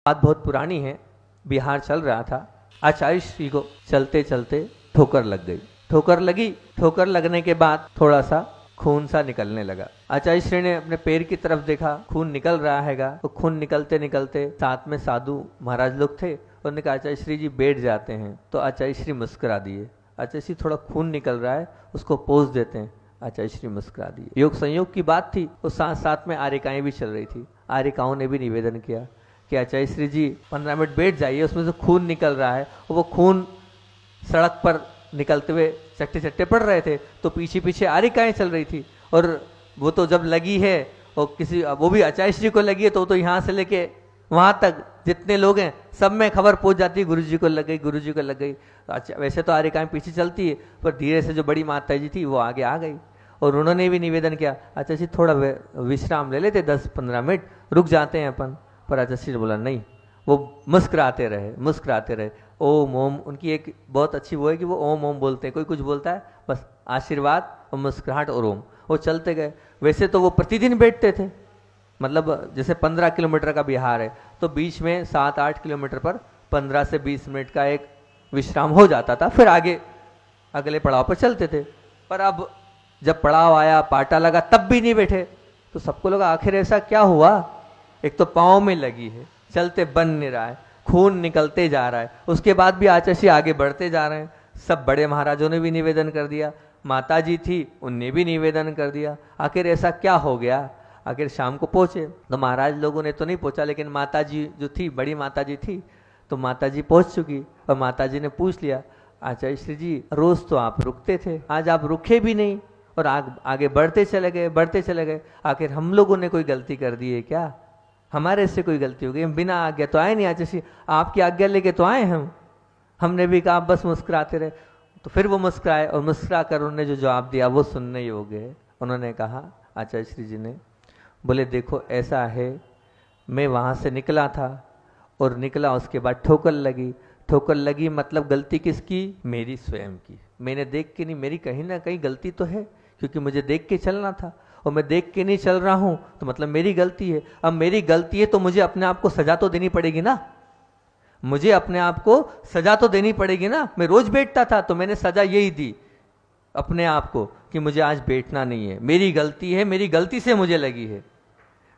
बात बहुत पुरानी है। बिहार चल रहा था, आचार्य श्री को चलते चलते ठोकर लग गई। ठोकर लगने के बाद थोड़ा सा खून सा निकलने लगा। आचार्य श्री ने अपने पैर की तरफ देखा, खून निकल रहा हैगा। तो खून निकलते निकलते साथ में साधु महाराज लोग थे, उन्होंने कहा आचार्य श्री जी बैठ जाते हैं। तो आचार्य श्री मुस्कुरा दिए। आचार्य श्री थोड़ा खून निकल रहा है, उसको पोंछ देते हैं। आचार्य श्री मुस्कुरा दिए। योग संयोग की बात थी, और साथ साथ में आर्यिकाएं भी चल रही थी। आर्यिकाओं ने भी निवेदन किया कि आचार्य श्री जी 15 मिनट बैठ जाइए, उसमें से खून निकल रहा है। और वो खून सड़क पर निकलते हुए चट्टे चट्टे पड़ रहे थे, तो पीछे पीछे आर्यिकाएं चल रही थी। और वो तो जब लगी है, और किसी वो भी आचार्य श्री को लगी है, तो यहाँ से लेके वहाँ तक जितने लोग हैं सब में खबर पहुंच जाती है, गुरु जी को लग गई, गुरु जी को लग गई। अच्छा, वैसे तो आर्यिकाएं पीछे चलती है, पर धीरे से जो बड़ी माता जी थी वो आगे आ गई। और उन्होंने भी निवेदन किया आचार्य श्री थोड़ा विश्राम ले लेते, 10-15 मिनट रुक जाते हैं अपन। पर आचार्य श्री ने बोला नहीं, वो मुस्कुराते रहे। ओम ओम, उनकी एक बहुत अच्छी वो है कि वो ओम ओम बोलते हैं। कोई कुछ बोलता है, बस आशीर्वाद और मुस्कुराहट और ओम, वो चलते गए। वैसे तो वो प्रतिदिन बैठते थे, मतलब जैसे 15 किलोमीटर का बिहार है, तो बीच में 7-8 किलोमीटर पर 15 से 20 मिनट का एक विश्राम हो जाता था, फिर आगे अगले पड़ाव पर चलते थे। पर अब जब पड़ाव आया, पाटा लगा, तब भी नहीं बैठे। तो सबको लगा आखिर ऐसा क्या हुआ। एक तो पाँव में लगी है, चलते बन नहीं रहा है, खून निकलते जा रहा है। उसके बाद भी आचार्य श्री आगे बढ़ते जा रहे हैं। सब बड़े महाराजों ने भी निवेदन कर दिया, माता जी थी उनने भी निवेदन कर दिया। आखिर ऐसा क्या हो गया। आखिर शाम को पहुंचे, तो महाराज लोगों ने तो नहीं पहुंचा, लेकिन माता जी जो थी, बड़ी माता जी थी, तो माता जी पहुंच चुकी। और माता जी ने पूछ लिया आचार्य श्री जी रोज तो आप रुकते थे, आज आप रुके भी नहीं और आगे बढ़ते चले गए। आखिर हम लोगों ने कोई गलती कर दी है क्या, हमारे से कोई गलती हो गई। हम बिना आज्ञा तो आए नहीं आचार्य श्री, आपकी आज्ञा लेके तो आए हमने भी कहा बस मुस्कुराते रहे। तो फिर वो मुस्कुराए, और मुस्कुरा कर उन्होंने जो जवाब दिया वो सुनने योग्य है। उन्होंने कहा आचार्य श्री जी ने, बोले देखो ऐसा है, मैं वहाँ से निकला था, और निकला उसके बाद ठोकर लगी मतलब गलती किसकी, मेरी स्वयं की। मैंने देख के नहीं, मेरी कहीं ना कहीं गलती तो है, क्योंकि मुझे देख के चलना था, और मैं देख के नहीं चल रहा हूँ, तो मतलब मेरी गलती है। अब मेरी गलती है तो मुझे अपने आप को सजा तो देनी पड़ेगी ना, मुझे अपने आप को सजा तो देनी पड़ेगी ना। मैं रोज बैठता था, तो मैंने सजा यही दी अपने आप को कि मुझे आज बैठना नहीं है, मेरी गलती है, मेरी गलती से मुझे लगी है,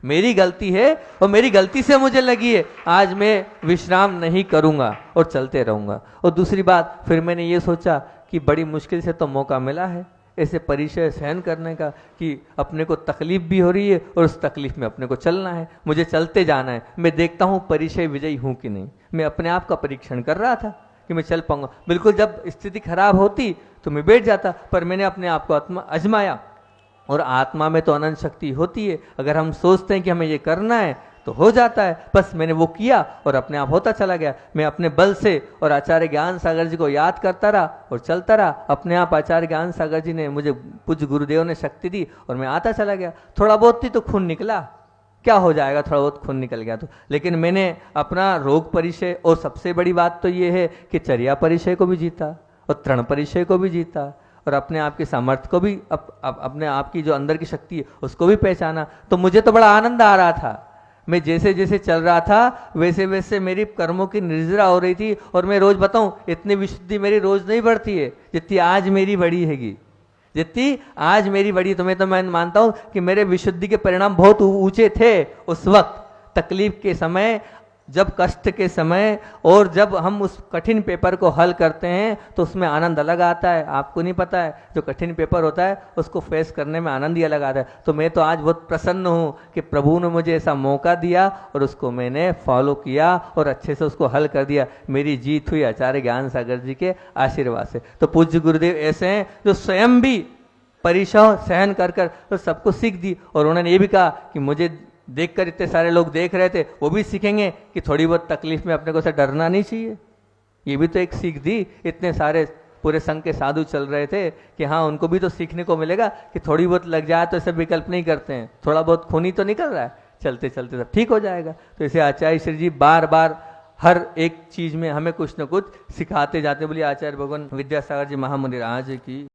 मेरी गलती है और मेरी गलती से मुझे लगी है। आज मैं विश्राम नहीं करूंगा और चलते रहूंगा। और दूसरी बात, फिर मैंने ये सोचा कि बड़ी मुश्किल से तो मौका मिला है ऐसे परिचय सहन करने का, कि अपने को तकलीफ भी हो रही है और उस तकलीफ में अपने को चलना है, मुझे चलते जाना है। मैं देखता हूँ परिचय विजयी हूँ कि नहीं। मैं अपने आप का परीक्षण कर रहा था कि मैं चल पाऊंगा। बिल्कुल जब स्थिति खराब होती तो मैं बैठ जाता, पर मैंने अपने आप को आजमाया। और आत्मा में तो अनंत शक्ति होती है, अगर हम सोचते हैं कि हमें ये करना है तो हो जाता है। बस मैंने वो किया और अपने आप होता चला गया। मैं अपने बल से और आचार्य ज्ञान सागर जी को याद करता रहा और चलता रहा। अपने आप आचार्य ज्ञान सागर जी ने मुझे, पूज्य गुरुदेव ने शक्ति दी और मैं आता चला गया। थोड़ा बहुत ही तो खून निकला, क्या हो जाएगा, थोड़ा बहुत खून निकल गया तो। लेकिन मैंने अपना रोग परिचय, और सबसे बड़ी बात तो ये है कि चर्या परिचय को भी जीता और तृण परिचय को भी जीता, और अपने आप के सामर्थ्य को भी, अपने आप की जो अंदर की शक्ति है उसको भी पहचाना। तो मुझे तो बड़ा आनंद आ रहा था। मैं जैसे जैसे चल रहा था वैसे वैसे मेरी कर्मों की निर्जरा हो रही थी। और मैं रोज बताऊं, इतनी विशुद्धि मेरी रोज नहीं बढ़ती है जितनी आज मेरी बड़ी हैगी, जितनी आज मेरी बड़ी। तो मैं मानता हूं कि मेरे विशुद्धि के परिणाम बहुत ऊंचे थे उस वक्त, तकलीफ के समय, जब कष्ट के समय, और जब हम उस कठिन पेपर को हल करते हैं तो उसमें आनंद अलग आता है। आपको नहीं पता है, जो कठिन पेपर होता है उसको फेस करने में आनंद ही अलग आता है। तो मैं तो आज बहुत प्रसन्न हूँ कि प्रभु ने मुझे ऐसा मौका दिया और उसको मैंने फॉलो किया और अच्छे से उसको हल कर दिया। मेरी जीत हुई आचार्य ज्ञान सागर जी के आशीर्वाद से। तो पूज्य गुरुदेव ऐसे हैं जो स्वयं भी परिचय सहन कर तो सबको सीख दी। और उन्होंने ये भी कहा कि मुझे देखकर इतने सारे लोग देख रहे थे, वो भी सीखेंगे कि थोड़ी बहुत तकलीफ में अपने को से डरना नहीं चाहिए। ये भी तो एक सीख दी। इतने सारे पूरे संघ के साधु चल रहे थे कि हाँ, उनको भी तो सीखने को मिलेगा कि थोड़ी बहुत लग जाए तो ऐसे विकल्प नहीं करते हैं, थोड़ा बहुत खून ही तो निकल रहा है, चलते चलते सब ठीक हो जाएगा। तो इसे आचार्य श्री जी बार बार हर एक चीज में हमें कुछ न कुछ सिखाते जाते। बोलिए आचार्य भगवान विद्यासागर जी महामुनि राज की।